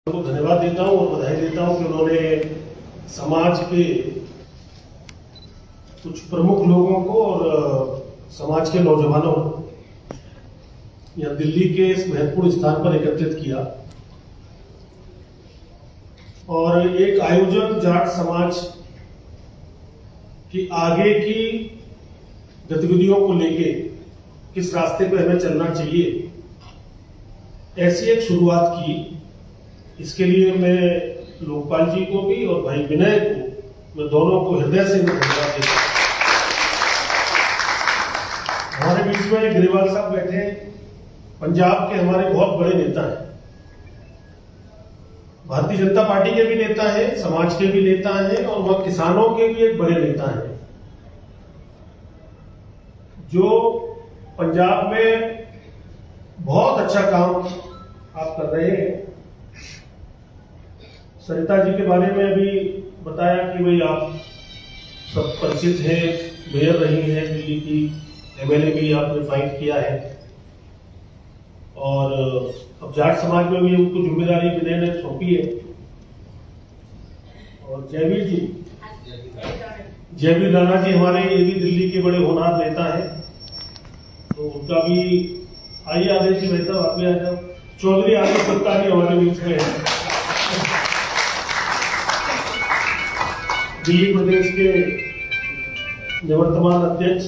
उनको धन्यवाद देता हूं और बधाई देता हूं कि उन्होंने समाज के कुछ प्रमुख लोगों को और समाज के नौजवानों को यहां दिल्ली के इस महत्वपूर्ण स्थान पर एकत्रित किया और एक आयोजन जाट समाज की आगे की गतिविधियों को लेके किस रास्ते पर हमें चलना चाहिए, ऐसी एक शुरुआत की। इसके लिए मैं लोकपाल जी को भी और भाई विनय को, मैं दोनों को हृदय से धन्यवाद देता हूं। हमारे बीच में ग्रेवाल साहब बैठे, पंजाब के हमारे बहुत बड़े नेता हैं, भारतीय जनता पार्टी के भी नेता हैं, समाज के भी नेता हैं और वह किसानों के भी एक बड़े नेता हैं, जो पंजाब में बहुत अच्छा काम आप कर रहे हैं। सरिता जी के बारे में अभी बताया कि भाई आप सब परिचित हैं, मेयर रही हैं दिल्ली की, एमएलए भी आपने फाइट किया है और अब जाट समाज में भी उनको जिम्मेदारी विनय ने सौंपी है। और जयवीर राणा जी हमारे ये भी दिल्ली के बड़े होनहार नेता हैं, तो उनका भी आइए आदेश जी भाई साहब आप भी आ जाओ। चौधरी आदेश सत्ता भी हमारे बीच में है, दिल्ली प्रदेश के निवर्तमान अध्यक्ष,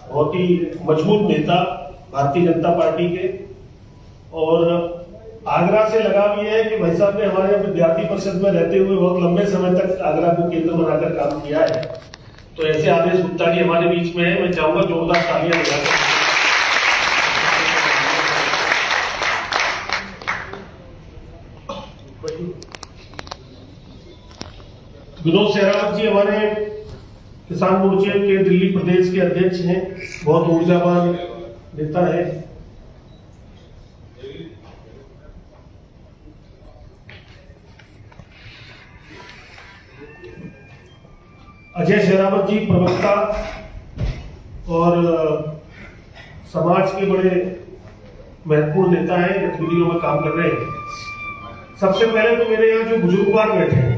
बहुत ही मजबूत नेता भारतीय जनता पार्टी के। और आगरा से लगाव ये है कि भाई साहब ने हमारे विद्यार्थी परिषद में रहते हुए बहुत लंबे समय तक आगरा को केंद्र बनाकर काम किया है, तो ऐसे आदेश गुप्ता जी हमारे बीच में है। मैं चाहूंगा जोरदार तालियां बजाकर। विनोद सहरावत जी हमारे किसान मोर्चे के दिल्ली प्रदेश के अध्यक्ष हैं, बहुत ऊर्जावान नेता है। अजय शेरावत जी प्रवक्ता और समाज के बड़े महत्वपूर्ण नेता हैं, गतिविधियों में काम कर रहे हैं। सबसे पहले तो मेरे यहाँ जो बुजुर्गवान बैठे हैं,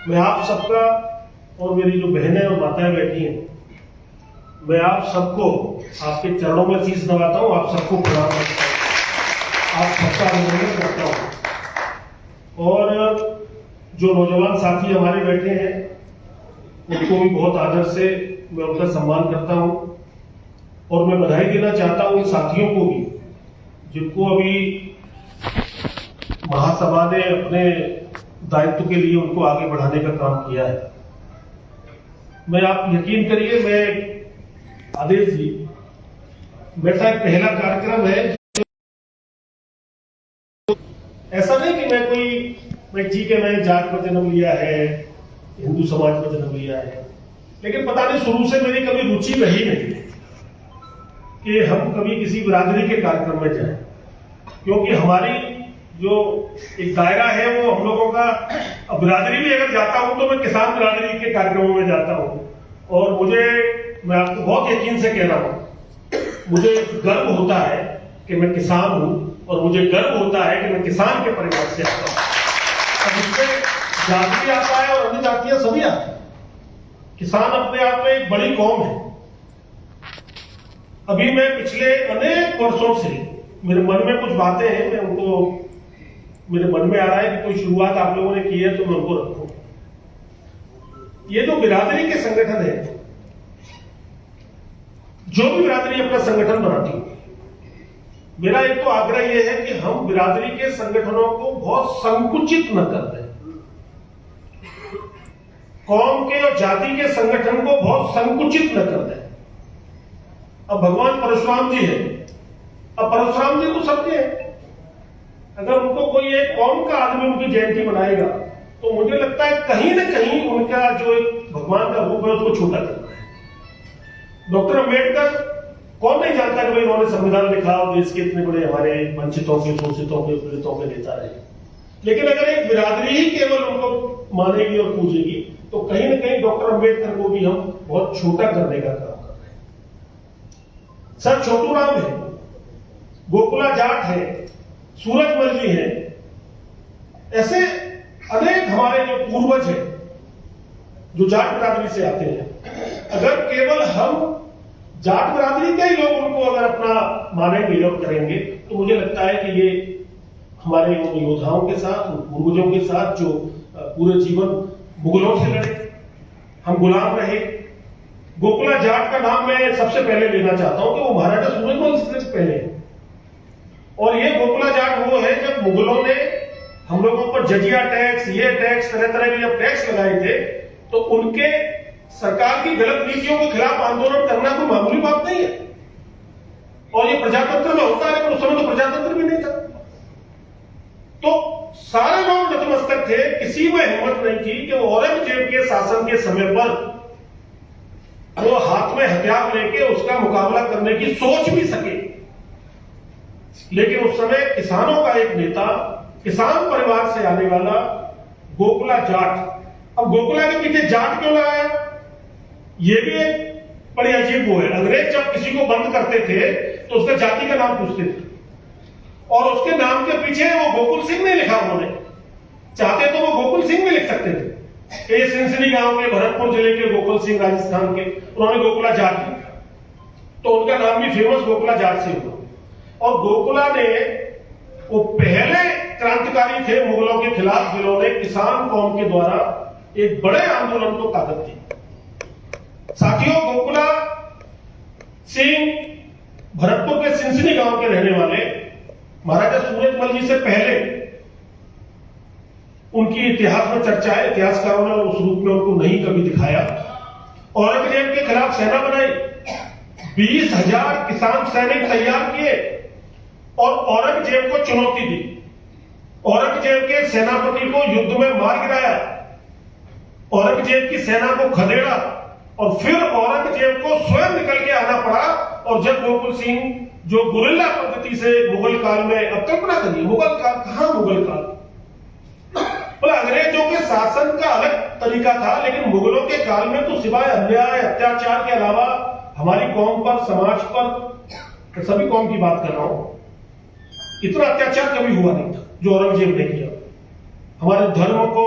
मैं आप सबका और मेरी जो बहनें और माताएं बैठी हैं, मैं आप सबको आपके चरणों में शीश नवाता हूं, आप सबको प्रणाम करता हूं, आप सबका अभिनंदन करता हूं। और जो नौजवान साथी हमारे बैठे हैं, उनको भी बहुत आदर से मैं उनका सम्मान करता हूं और मैं बधाई देना चाहता हूं उन साथियों को भी जिनको अभी महासभा ने अपने दायित्व के लिए उनको आगे बढ़ाने का काम किया है। मैं आप यकीन करिए, मैं आदेश जी, मेरा पहला कार्यक्रम है। ऐसा नहीं कि मैं ठीक है, मैंने जात में जन्म लिया है, हिंदू समाज में जन्म लिया है, लेकिन पता नहीं शुरू से मेरी कभी रुचि रही नहीं कि हम कभी किसी बिरादरी के कार्यक्रम में जाएं, क्योंकि हमारी जो एक दायरा है वो हम लोगों का, अब बिरादरी भी अगर जाता हूं तो मैं किसान बिरादरी के कार्यक्रमों में जाता हूं। और मैं आपको बहुत यकीन से कह रहा हूं, मुझे गर्व होता है कि मैं किसान हूं और मुझे गर्व होता है कि मैं किसान के परिवार से आता हूं। अब इसमें जाति भी आता है और अन्य जातियां सभी आती हैं। किसान अपने आप में एक बड़ी कौम है। अभी मैं पिछले अनेक वर्षों से मेरे मन में कुछ बातें हैं, मैं उनको मेरे मन में आ रहा है कि कोई शुरुआत आप लोगों ने की है तो मैं उनको रखूं। ये जो बिरादरी के संगठन है, जो भी बिरादरी अपना संगठन बनाती है, मेरा एक तो आग्रह यह है कि हम बिरादरी के संगठनों को बहुत संकुचित न कर दें। कौम के और जाति के संगठन को बहुत संकुचित न कर दें। अब भगवान परशुराम जी है, अब परशुराम जी तो सबके हैं, अगर उनको कोई एक कौम का आदमी उनकी जयंती बनाएगा तो मुझे लगता है कहीं न कहीं उनका जो एक भगवान का रूप है उसको छोटा करना है। डॉक्टर अम्बेडकर, कौन नहीं जानता कि भाई उन्होंने संविधान लिखा और देश के इतने बड़े हमारे वंचितों के, शोषितों के, पीड़ितों के नेता रहे। लेकिन अगर एक बिरादरी ही केवल उनको मानेगी और पूजेगी तो कहीं न कहीं डॉक्टर अम्बेडकर को भी हम बहुत छोटा करने का काम कर रहे हैं। सर छोटू राम है, गोकुला जाट है, सूरजमल जी हैं, ऐसे अनेक हमारे जो पूर्वज हैं जो जाट बिरादरी से आते हैं, अगर केवल हम जाट बिरादरी के ही लोग उनको अगर अपना मानेंगे और करेंगे तो मुझे लगता है कि ये हमारे उन योद्धाओं के साथ, उन पूर्वजों के साथ जो पूरे जीवन मुगलों से लड़े, हम गुलाम रहे। गोकुला जाट का नाम मैं सबसे पहले लेना चाहता हूं कि वो महाराजा सूरजमल से पहले है। और ये गोकुला जाट वो है जब मुगलों ने हम लोगों पर जजिया टैक्स, ये टैक्स, तरह तरह के जब टैक्स लगाए थे तो उनके सरकार की गलत नीतियों के खिलाफ आंदोलन करना कोई मामूली बात नहीं है। और ये प्रजातंत्र में होता है, लेकिन उस समय तो प्रजातंत्र भी नहीं था। तो सारे लोग नतमस्तक थे, किसी में हिम्मत नहीं थी कि वो औरंगजेब के शासन के समय पर वो हाथ में हथियार लेके उसका मुकाबला करने की सोच भी सके। लेकिन उस समय किसानों का एक नेता, किसान परिवार से आने वाला गोकुला जाट, अब गोकुला के पीछे जाट क्यों लगाया, ये भी एक बड़ी अजीब वो है। अंग्रेज जब किसी को बंद करते थे तो उसका जाति का नाम पूछते थे और उसके नाम के पीछे वो गोकुल सिंह नहीं लिखा उन्होंने। चाहते तो वो गोकुल सिंह भी लिख सकते थे। ये सिंसनी गांव के, भरतपुर जिले के गोकुल सिंह राजस्थान के, उन्होंने गोकुला जाट लिखा तो उनका नाम भी फेमस गोकुला जाट से हुआ। और गोकुला ने वो पहले क्रांतिकारी थे मुगलों के खिलाफ जिन्होंने किसान कौम के द्वारा एक बड़े आंदोलन को ताकत दी। साथियों, गोकुला सिंह भरतपुर के सिंसनी गांव के रहने वाले महाराजा सूरजमल जी से पहले उनकी इतिहास में चर्चा है। इतिहासकारों ने उस रूप में उनको नहीं कभी दिखाया। औरंगजेब के खिलाफ सेना बनाई, 20,000 किसान सैनिक तैयार किए और औरंगजेब को चुनौती दी। औरंगजेब के सेनापति को युद्ध में मार गिराया, औरंगजेब की सेना को खदेड़ा और फिर औरंगजेब को स्वयं निकल के आना पड़ा। और जब गोकुल सिंह जो गुरिल्ला पद्धति से मुगल काल में, अब कल्पना करिए मुगल काल, कहां मुगल काल, बोला अंग्रेजों के शासन का अलग तरीका था, लेकिन मुगलों के काल में तो सिवाय अन्याय अत्याचार के अलावा हमारी कौम पर, समाज पर, सभी कौम की बात कर रहा हूं, इतना अत्याचार कभी हुआ नहीं था जो औरंगजेब ने किया। हमारे धर्म को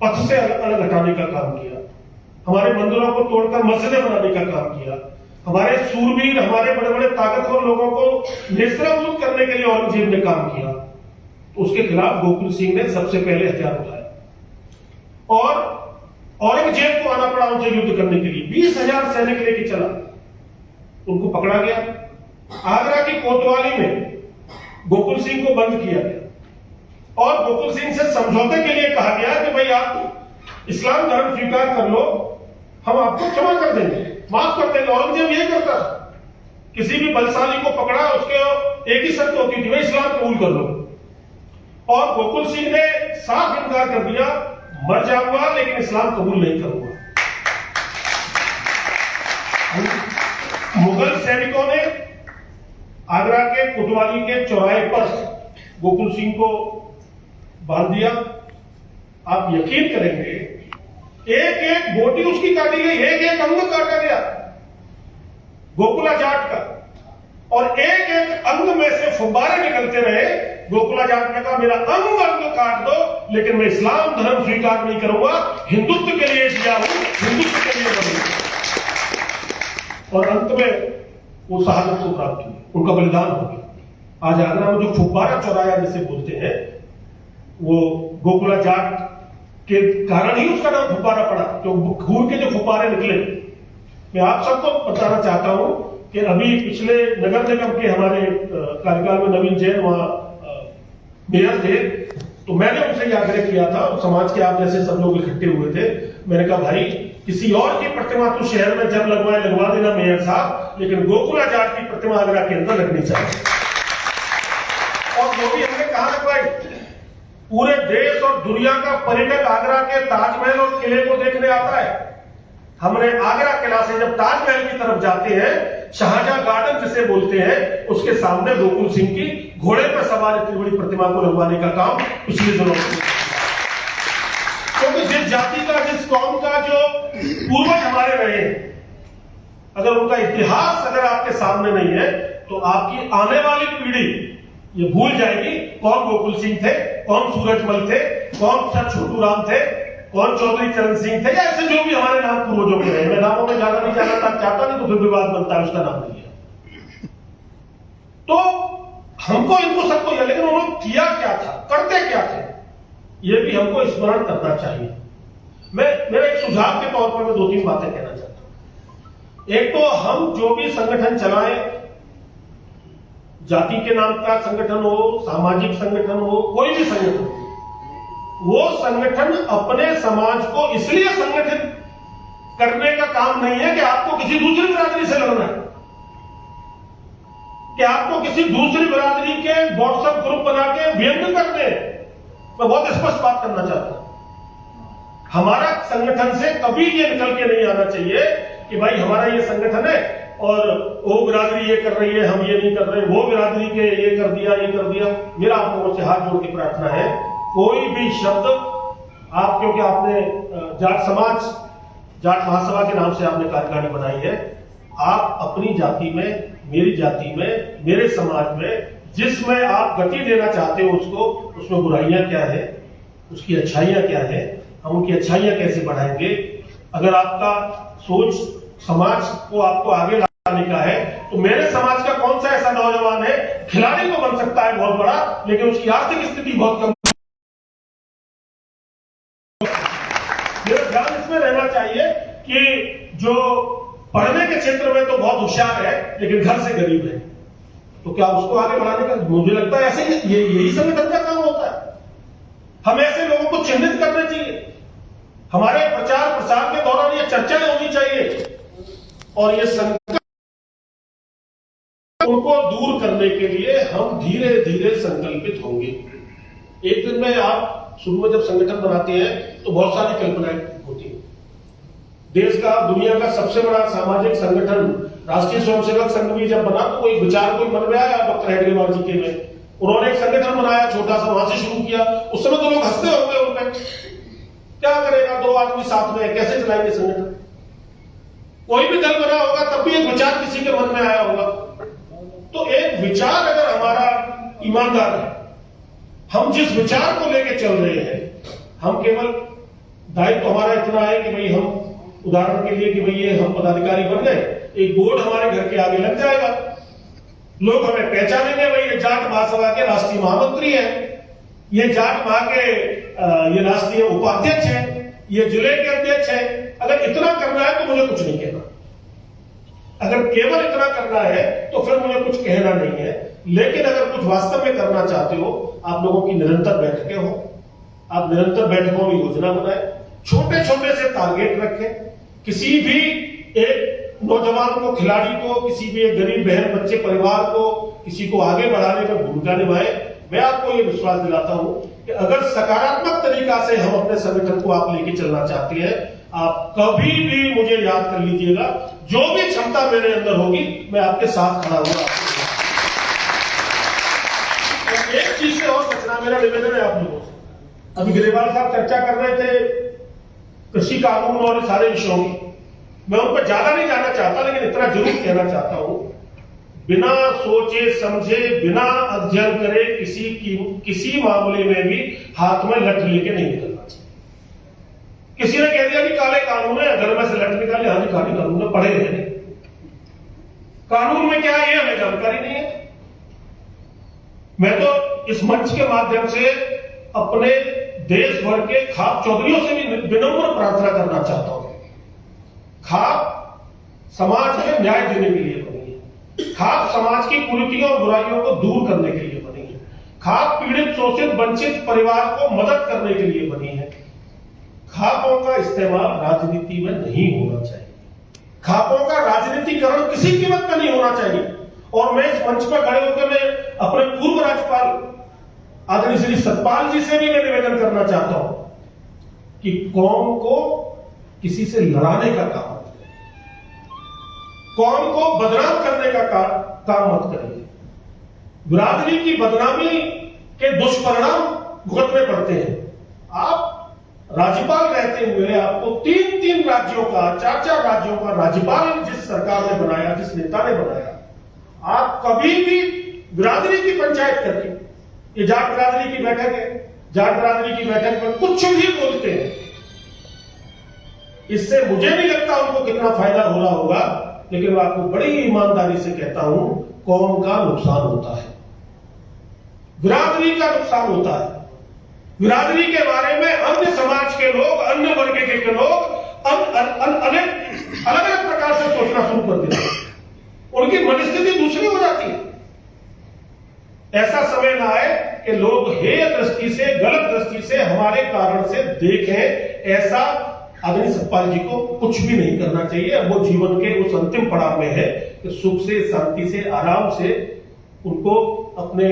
पथ से अलग हटाने का काम किया, हमारे मंदिरों को तोड़कर मस्जिदें बनाने का काम किया, हमारे सूरवीर, हमारे बड़े बड़े ताकतवर लोगों को नेस्तनाबूद करने के लिए औरंगजेब ने काम किया। तो उसके खिलाफ गोकुल सिंह ने सबसे पहले हथियार उठाया और औरंगजेब को आना पड़ा उनसे युद्ध करने के लिए। 20,000 सैनिक लेके चला, उनको पकड़ा गया। आगरा की कोतवाली में गोकुल सिंह को बंद किया गया और गोकुल सिंह से समझौते के लिए कहा गया कि भाई आप इस्लाम धर्म स्वीकार कर लो, हम आपको क्षमा कर देंगे, माफ कर देंगे। औरंगजेब ये करता, किसी भी बलशाली को पकड़ा उसके एक ही शर्त होती थी, भाई इस्लाम कबूल कर लो। और गोकुल सिंह ने साफ इनकार कर दिया, मर जाऊंगा लेकिन इस्लाम कबूल नहीं करूंगा। मुगल सैनिकों ने आगरा के कोतवाली के चौराहे पर गोकुल सिंह को बांध दिया। आप यकीन करेंगे, एक एक बोटी उसकी काटी गई, एक एक अंग काटा गया गोकुला जाट का, और एक एक अंग में से फुब्बारे निकलते रहे। गोकुला जाट ने कहा मेरा अंग अंग काट दो, लेकिन मैं इस्लाम धर्म स्वीकार नहीं करूंगा, हिंदुत्व के लिए जिया हूं, हिंदुत्व के लिए बनूंगा। और अंत में वो शहादत को प्राप्त हुई, उनका बलिदान हो गया। आज आगरा में जो फुब्बारा चौराया जिसे बोलते हैं, वो गोकुला जाट के कारण ही उसका नाम फुब्बारा पड़ा, जो खून के जो फुब्बारे निकले। मैं आप सबको बताना चाहता हूं कि अभी पिछले नगर निगम के हमारे कार्यकाल में नवीन जैन वहां मेयर थे, तो मैंने उनसे ये आग्रह किया था, और समाज के आप जैसे सब लोग इकट्ठे हुए थे। मैंने कहा भाई किसी और की प्रतिमा तो शहर में जब लगवाए लगवा देना मेयर साहब, लेकिन गोकुला जाट की प्रतिमा आगरा के अंदर लगनी चाहिए। और वो भी हमने कहा लगवाई, पूरे देश और दुनिया का पर्यटक आगरा के ताजमहल और किले को देखने आता है। हमने आगरा किला से जब ताजमहल की तरफ जाते हैं, शाहजहां गार्डन जिसे बोलते हैं, उसके सामने गोकुल सिंह की घोड़े पर सवार इतनी बड़ी प्रतिमा को लगवाने का काम पिछले दिनों में, क्योंकि जिस जाति का, जिस कौम का जो पूर्वज हमारे रहे, अगर उनका इतिहास अगर आपके सामने नहीं है, तो आपकी आने वाली पीढ़ी ये भूल जाएगी कौन गोकुल सिंह थे, कौन सूरजमल थे, कौन सर छोटू राम थे, कौन चौधरी चरण सिंह थे, या ऐसे जो भी हमारे नाम पूर्वजों के रहे। मैं नामों में ज्यादा नहीं जाना चाहता, नहीं तो फिर विवाद बनता है, उसका नाम नहीं है। तो हमको इनको सबको, लेकिन उन्होंने किया क्या था, करते क्या थे, ये भी हमको स्मरण करना चाहिए। मेरा एक सुझाव के तौर पर मैं 2-3 बातें कहना चाहता हूं। एक तो हम जो भी संगठन चलाएं, जाति के नाम का संगठन हो, सामाजिक संगठन हो, कोई भी संगठन हो, वो संगठन अपने समाज को इसलिए संगठित करने का काम नहीं है कि आपको किसी दूसरी बिरादरी से लड़ना है, कि आपको किसी दूसरी बिरादरी के व्हाट्सएप ग्रुप बना के व्यंग करने। मैं बहुत स्पष्ट बात करना चाहता हूं, हमारा संगठन से कभी ये निकल के नहीं आना चाहिए कि भाई हमारा ये संगठन है और वो बिरादरी ये कर रही है, हम ये नहीं कर रहे, वो बिरादरी के ये कर दिया। मेरा आप लोगों से हाथ जोड़ के प्रार्थना है, कोई भी शब्द आप, क्योंकि आपने जाट महासभा के नाम से आपने कार्यकारिणी बनाई है, आप अपनी जाति में, मेरी जाति में, मेरे समाज में जिसमें आप गति देना चाहते हो उसको, उसमें बुराइयां क्या है, उसकी अच्छाइयां क्या है, हम उनकी अच्छाइयां कैसे बढ़ाएंगे। अगर आपका सोच समाज को आपको आगे लाने का है, तो मेरे समाज का कौन सा ऐसा नौजवान है, खिलाड़ी तो बन सकता है बहुत बड़ा, लेकिन उसकी आर्थिक स्थिति बहुत कम। मेरा ध्यान इसमें रहना चाहिए कि जो पढ़ने के क्षेत्र में तो बहुत होशियार है लेकिन घर से गरीब है, तो क्या उसको आगे बढ़ाने का, मुझे लगता है ऐसे यही संगठन का काम होता है। हम ऐसे लोगों को चिन्हित करना चाहिए, हमारे प्रचार प्रसार के दौरान ये चर्चाएं होनी चाहिए, और ये संकट उनको दूर करने के लिए हम धीरे धीरे संकल्पित होंगे। एक दिन में आप शुरू में जब संगठन बनाते हैं तो बहुत सारी कल्पनाएं होती हैं। देश का, दुनिया का सबसे बड़ा सामाजिक संगठन राष्ट्रीय स्वयंसेवक संघ भी जब बना तो कोई विचार कोई मन में आया डॉक्टर हेडगेवार जी के में, उन्होंने एक संगठन बनाया, छोटा सा, वहां से शुरू किया। उस समय तो लोग हंसते होंगे उनपे, क्या करेगा 2 आदमी साथ में, कैसे चलाएंगे संगठन। कोई भी दल बना होगा तब भी एक विचार किसी के मन में आया होगा। तो एक विचार अगर हमारा ईमानदार है, हम जिस विचार को लेकर चल रहे हैं, हम केवल दायित्व हमारा इतना है कि भाई हम, उदाहरण के लिए कि भाई ये हम पदाधिकारी बन गए, एक बोर्ड हमारे घर के आगे लग जाएगा, लोग हमें पहचानेंगे, भाई ये जाट महासभा के राष्ट्रीय महामंत्री है, ये जाट महा के ये राष्ट्रीय उपाध्यक्ष है, ये जिले के अध्यक्ष है। अगर इतना करना है तो मुझे कुछ नहीं कहना, अगर केवल इतना करना है तो फिर मुझे कुछ कहना नहीं है। लेकिन अगर कुछ वास्तव में करना चाहते हो, आप लोगों की निरंतर बैठकें हो, आप निरंतर बैठकों में योजना बनाए, छोटे छोटे से टारगेट रखें, किसी भी एक नौजवान को, खिलाड़ी को, किसी भी एक गरीब बहन बच्चे परिवार को, किसी को आगे बढ़ाने में भूमिका निभाए। मैं आपको ये विश्वास दिलाता हूं कि अगर सकारात्मक तरीका से हम अपने संगठन को आप लेके चलना चाहते हैं, आप कभी भी मुझे याद कर लीजिएगा, जो भी क्षमता मेरे अंदर होगी मैं आपके साथ खड़ा हूंगा। एक चीज से और बचना मेरा निवेदन है आप लोगों से। अभी ग्रेवाल साहब चर्चा कर रहे थे कृषि कानून और सारे विषयों की, मैं उन पर ज्यादा नहीं जाना चाहता, लेकिन इतना जरूर कहना चाहता हूं, बिना सोचे समझे, बिना अध्ययन करे किसी मामले में भी हाथ में लठ लेके नहीं निकलना चाहिए। किसी ने कह दिया कि काले कानून है, घर में से लठ निकाले, हाँ जी काले कानून में पढ़े हैं, कानून में क्या है हमें जानकारी नहीं है। मैं तो इस मंच के माध्यम से अपने देश भर के खाप चौधरियों से भी विनम्र प्रार्थना करना चाहता हूं। खाप समाज में न्याय देने के लिए बनी है, खाप समाज की कुरीतियों और बुराइयों को दूर करने के लिए बनी है, खाप पीड़ित, शोषित, वंचित परिवार को मदद करने के लिए बनी है। खापों का इस्तेमाल राजनीति में नहीं होना चाहिए, खापों का राजनीतिकरण किसी कीमत पर नहीं होना चाहिए। और मैं इस मंच पर खड़े होकर मैं अपने पूर्व राज्यपाल आदरणीय श्री सतपाल जी से भी मैं निवेदन करना चाहता हूं कि कौम को किसी से लड़ाने का काम मत करिए, कौम को बदनाम करने का काम मत करिए। बिरादरी की बदनामी के दुष्परिणाम भुगतने पड़ते हैं। आप राज्यपाल रहते हुए आपको 3 राज्यों का, 4 राज्यों का राज्यपाल जिस सरकार ने बनाया, जिस नेता ने बनाया, आप कभी भी बिरादरी की पंचायत करके, ये जाट बिरादरी की बैठक है, जाट बिरादरी की बैठक पर कुछ भी बोलते हैं, इससे मुझे नहीं लगता उनको कितना फायदा हो रहा होगा, लेकिन मैं आपको बड़ी ईमानदारी से कहता हूं, कौम का नुकसान होता है, बिरादरी का नुकसान होता है। बिरादरी के बारे में अन्य समाज के लोग, अन्य वर्ग के लोग अलग अलग प्रकार से सोचना शुरू कर देते हैं, उनकी मनस्थिति दूसरी हो जाती है। ऐसा समय ना आए कि लोग हेय दृष्टि से, गलत दृष्टि से हमारे कारण से देखें। ऐसा आदरणीय सतपाल जी को कुछ भी नहीं करना चाहिए। वो जीवन के उस अंतिम पड़ाव में है कि सुख से, शांति से, आराम से उनको अपने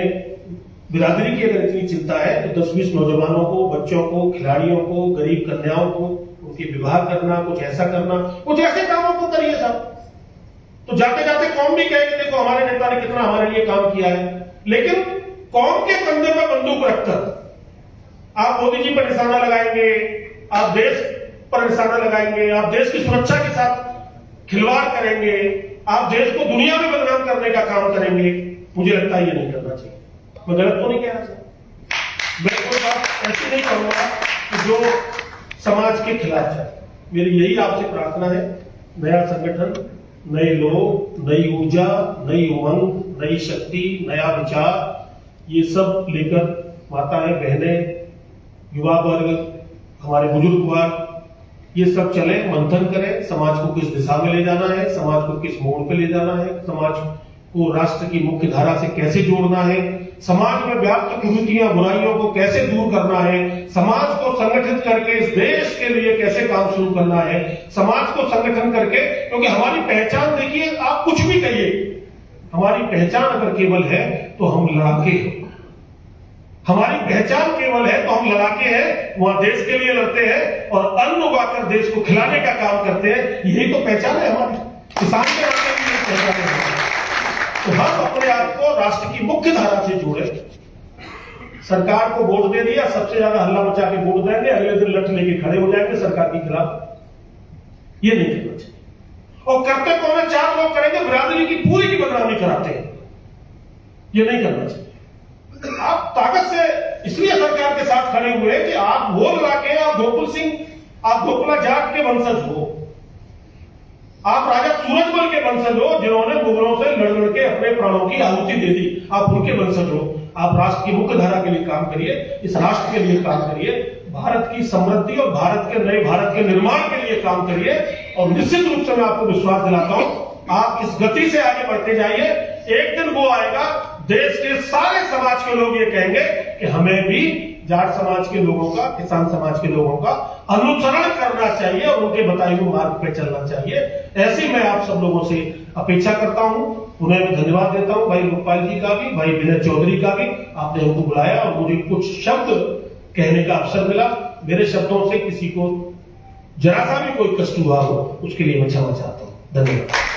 बिरादरी की अगर इतनी चिंता है तो 10-20 नौजवानों को, बच्चों को, खिलाड़ियों को, गरीब कन्याओं को उनके विवाह करना, कुछ ऐसा करना, कुछ ऐसे कामों को करिए साहब। तो जाते जाते कौम भी कहे कि देखो हमारे नेता ने कितना हमारे लिए काम किया है, लेकिन कौम के कंधे पर बंदूक रखकर आप मोदी जी पर निशाना लगाएंगे, आप देश पर निशाना लगाएंगे, आप देश की सुरक्षा के साथ खिलवाड़ करेंगे, आप देश को दुनिया में बदनाम करने का काम करेंगे। मुझे लगता है ये नहीं करना चाहिए। मैं गलत तो नहीं कह रहा सर, मैं कोई बात ऐसी नहीं कहूंगा कि जो समाज के खिलाफ है। मेरी यही आपसे प्रार्थना है, नया संगठन, नए लोग, नई ऊर्जा, नई उमंग, नई शक्ति, नया विचार, ये सब लेकर माताएं, बहनें, युवा वर्ग, हमारे बुजुर्ग वर्ग, ये सब चले, मंथन करें, समाज को किस दिशा में ले जाना है, समाज को किस मोड़ पे ले जाना है, समाज को राष्ट्र की मुख्य धारा से कैसे जोड़ना है, समाज में व्याप्त कुरीतियां, बुराइयों को कैसे दूर करना है, समाज को संगठित करके इस देश के लिए कैसे काम शुरू करना है, समाज को संगठन करके, क्योंकि हमारी पहचान देखिए, आप कुछ भी कहिए, हमारी पहचान अगर केवल है तो हम लड़ाके हैं। हमारी पहचान केवल है तो हम लड़ाके हैं, वहां देश के लिए लड़ते हैं और अन्न उगाकर देश को खिलाने का काम करते हैं। यही तो पहचान है हमारी, किसान के नाते भी यही पहचान है। तो हम अपने आप को राष्ट्र की मुख्य धारा से जोड़े। सरकार को वोट दे दिया, सबसे ज्यादा हल्ला मचा के वोट देंगे, अगले दिन लठ लेके खड़े हो जाएंगे सरकार के खिलाफ। ये नहीं करना चाहिए। और करते कौन है, 4 लोग करेंगे, बिरादरी की पूरी की बदनामी कराते हैं। ये नहीं करना चाहिए। आप ताकत से इसलिए सरकार के साथ खड़े हुए कि आप वो लड़ाके, आप गोकुल सिंह, आप गोकुला जाट के वंशज हो, आप राजा सूरजमल के वंशज हो, जिन्होंने मुगलों से लड़ के अपने प्राणों की आहुति दे दी। आप उनके वंशज हो। आप राष्ट्र की मुख्य धारा के लिए काम करिए, इस राष्ट्र के लिए काम करिए, भारत की समृद्धि और भारत के नए भारत के निर्माण के लिए काम करिए। और निश्चित रूप से मैं आपको विश्वास दिलाता हूं, आप इस गति से आगे बढ़ते जाइए। एक दिन वो आएगा, देश के सारे समाज के लोग ये कहेंगे कि हमें भी जाट समाज के लोगों का, किसान समाज के लोगों का अनुसरण करना चाहिए और उनके बताए हुए मार्ग पे चलना चाहिए। ऐसी मैं आप सब लोगों से अपेक्षा करता हूं। उन्हें मैं धन्यवाद देता हूं, भाई लोकपाल जी का भी, भाई विनय चौधरी का भी। आपने हमको बुलाया और मुझे कुछ शब्द कहने का अवसर मिला। मेरे शब्दों से किसी को जरा सा भी कोई कष्ट हुआ हो, उसके लिए मैं क्षमा चाहता हूं। धन्यवाद।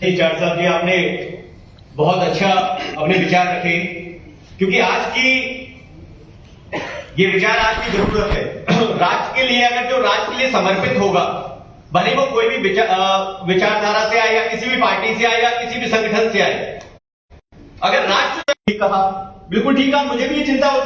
जाट साहब जी, आपने बहुत अच्छा अपने विचार रखे, क्योंकि आज की ये विचार आज की जरूरत है। राष्ट्र के लिए, अगर जो राष्ट्र के लिए समर्पित होगा, भले वो कोई भी विचारधारा से आए या किसी भी पार्टी से आए या किसी भी संगठन से आए, अगर राष्ट्र ठीक कहा, बिल्कुल ठीक कहा, मुझे भी ये चिंता होती